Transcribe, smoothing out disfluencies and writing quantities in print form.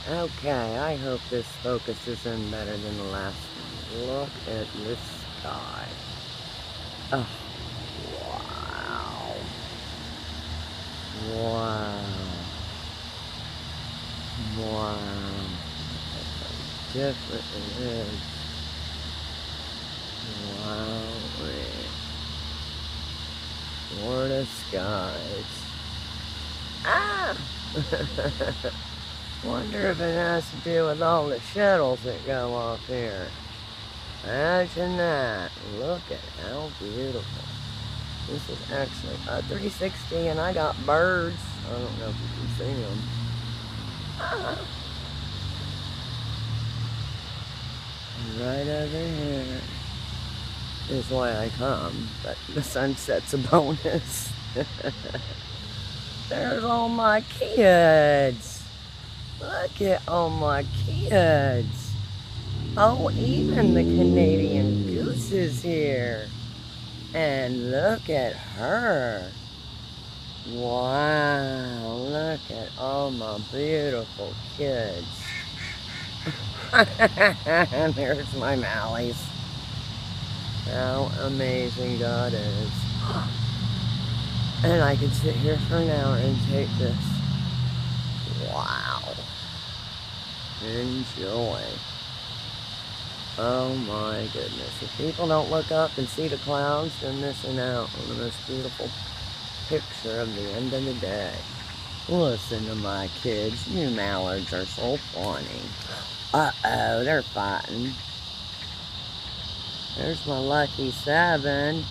Okay, I hope this focuses in better than the last one. Look at this sky. Oh, wow. Wow. Wow. Look how different it is. Wow. Florida skies. Ah! Wonder if it has to do with all the shuttles that go off here. Imagine that. Look at how beautiful. This is actually a 360 and I got birds. I don't know if you can see them. Ah, right over here is why I come, but the sunset's a bonus. There's all my kids. Look at all my kids. Oh, even the Canadian goose is here. And look at her. Wow, look at all my beautiful kids. And there's my mallies. How amazing God is. And I could sit here for an hour and take this. Wow. Enjoy. Oh my goodness. If people don't look up and see the clouds, they're missing out on the most beautiful picture of the end of the day. Listen to my kids. You mallards are so funny. Uh-oh, they're fighting. There's my lucky 7.